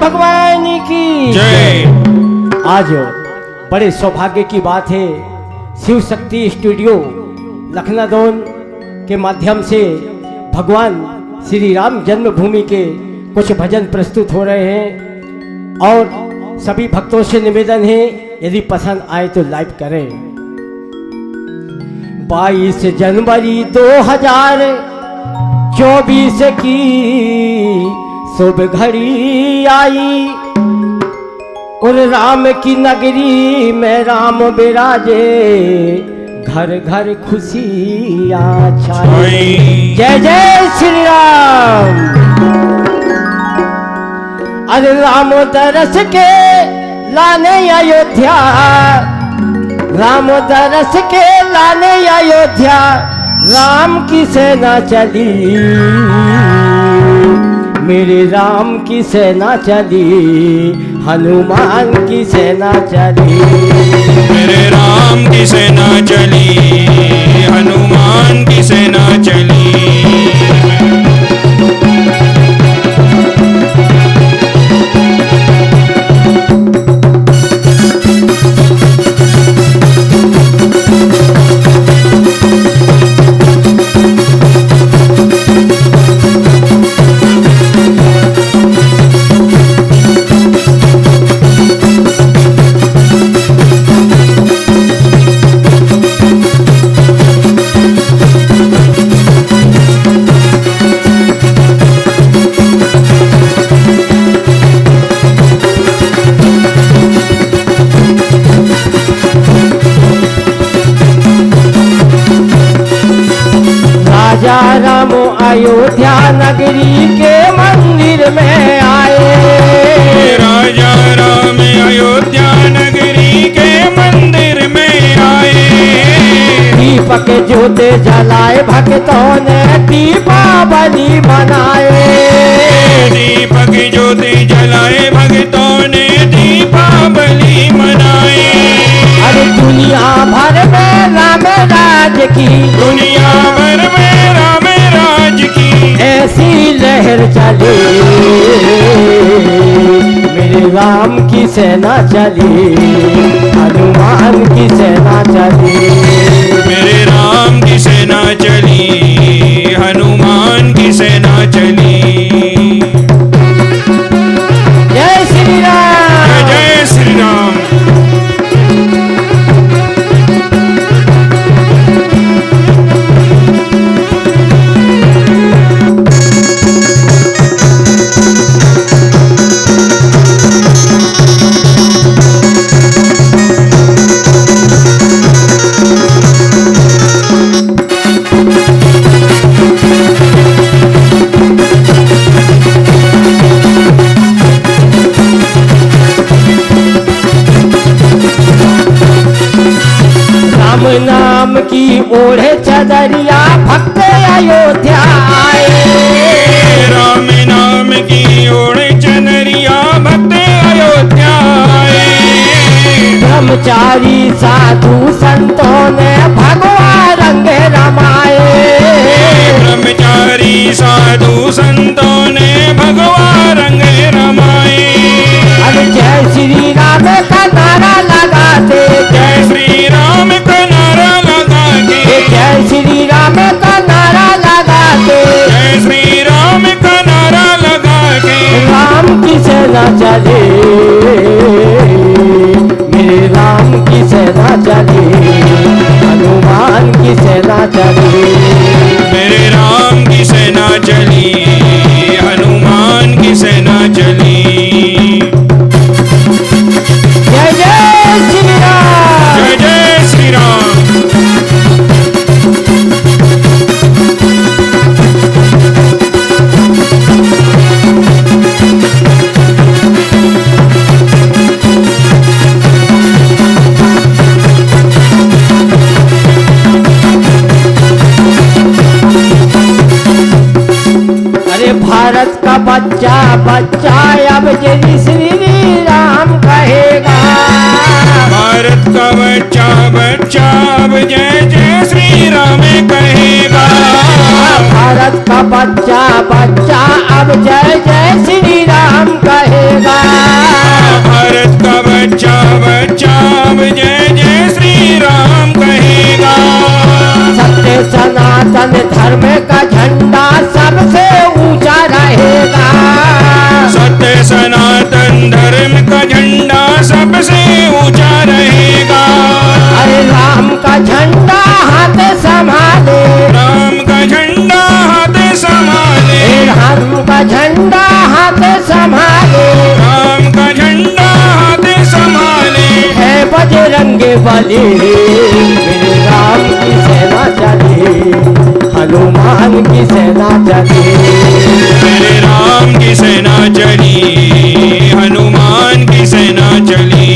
भगवान की जय। आज बड़े सौभाग्य की बात है, शिव शक्ति स्टूडियो लखनऊ के माध्यम से भगवान श्री राम जन्मभूमि के कुछ भजन प्रस्तुत हो रहे हैं और सभी भक्तों से निवेदन है यदि पसंद आए तो लाइक करें। 22 जनवरी 2024 की शुभ घड़ी आई और राम की नगरी में राम विराजे, घर घर खुशियाँ छाई। जय जय श्री राम। अरे राम दरस के लाने अयोध्या, राम दरस के लाने अयोध्या, राम की सेना चली, मेरे राम की सेना चली, हनुमान की सेना चली, मेरे राम की सेना चली, हनुमान की सेना चली। राजा राम अयोध्या नगरी के मंदिर में आए, राजा राम अयोध्या नगरी के मंदिर में आए। दीपक ज्योति जलाए भक्तों ने दीपावली मनाए, दीपक ज्योति जलाए भक्तों ने दीपावली मनाए। अरे दुनिया भर में राम राज की, दुनिया भर में राम राज की ऐसी लहर चली, मेरे राम की सेना चली, हनुमान की सेना चली, मेरे राम की सेना चली, हनुमान की सेना चली। जय श्री राम। जय श्री राम। नाम की ओढ़े चदरिया भक्त अयोध्या आए, राम नाम की ओढ़े चदरिया भक्त अयोध्या आए। ब्रह्मचारी साधु संतों ने भगवा रंग रमाए, ब्रह्मचारी साधु संतों ने भगवा रंग रमाए। अरे जय श्री राम का नारा लगाते, जय श्री राम का नारा लगाते, जय श्री राम का नारा लगाते, जय श्री राम का नारा लगाते। राम की सेना चले, मेरे राम की सेना चले, हनुमान की सेना चले, मेरे राम की सेना चली, हनुमान की सेना चली। जय जय श्री राम। जय जय श्री राम। अरे भारत का बच्चा बच्चा अब जय श्री राम कहेगा, भारत का बच्चा बच्चा अब जय जय श्री राम कहेगा। भारत का बच्चा बच्चा अब जय जय श्री राम कहेगा, रंगे वाली मेरे राम की सेना चली, हनुमान की सेना चली, मेरे राम की सेना चली, हनुमान की सेना चली।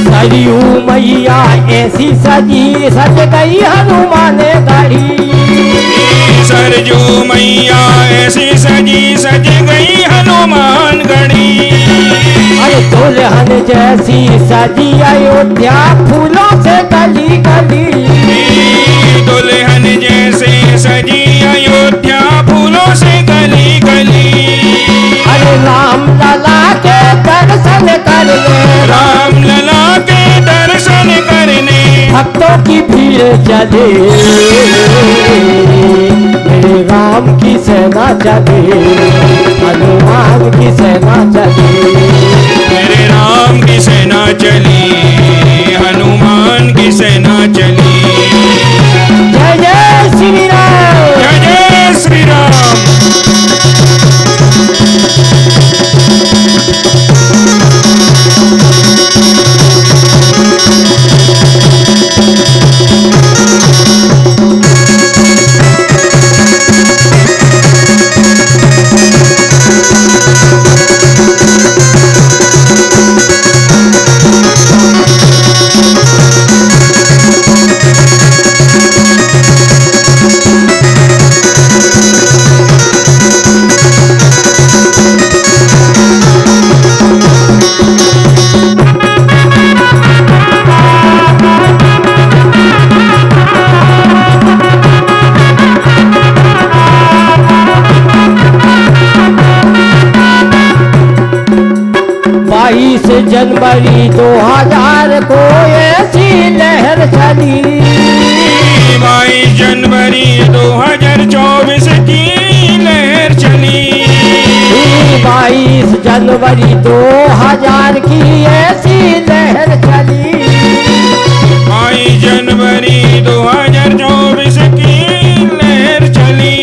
सरयू मैया ऐसी सजी सज गई हनुमान गढ़ी, सरजू मैया ऐसी सजी सज गई हनुमान गढ़ी, अरे दुल्हन जैसी सजी अयोध्या फूलों से गली गली, दुल्हन जैसे सजी अयोध्या फूलों से गली गली। अरे राम लला के दर्शन करने, राम लला के दर्शन करने भक्तों की भीड़ चले, मेरे राम की सेना चले, हनुमान की सेना चले, मेरे राम की सेना चली, हनुमान की सेना चली। जय जय श्री राम। जय जय श्री राम। जनवरी 2000 को ऐसी लहर चली, 22 जनवरी 2024 की लहर चली, 22 जनवरी 2000 की ऐसी लहर चली, 22 जनवरी 2024 की लहर चली।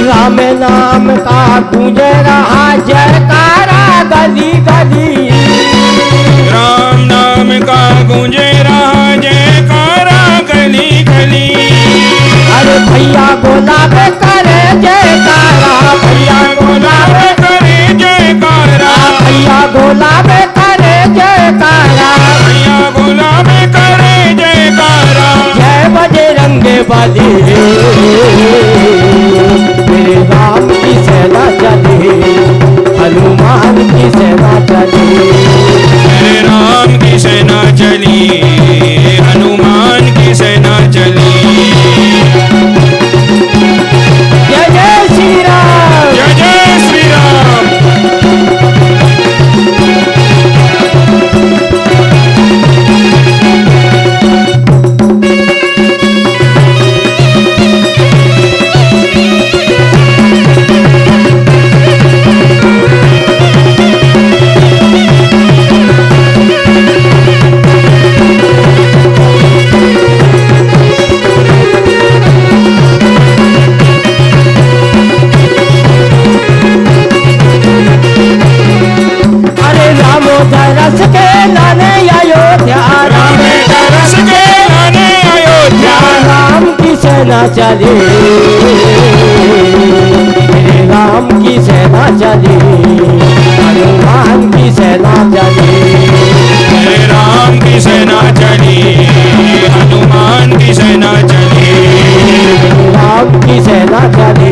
राम नाम का गूंज रहा जयकारा गली गली, राम नाम का गूंजे रहा जयकारा गली गली। अरे भैया गुलाब करे जयकारा, भैया गुलाब करे जयकारा, भैया गुलाब करे जयकारा, भैया गुलाब करे जयकारा। जय बजरंग बली मेरे राम की सेना चली, हनुमान की सेना चली, मेरे राम की सेना चली, हनुमान की सेना चली। जय जय श्री राम। जय जय श्री राम। रस के लाने अयोध्या, राम रस के लाने अयोध्या, राम की सेना चली, मेरे राम की सेना चली, हनुमान की सेना चली, मेरे राम की सेना चली, हनुमान की सेना चली, राम की सेना चली,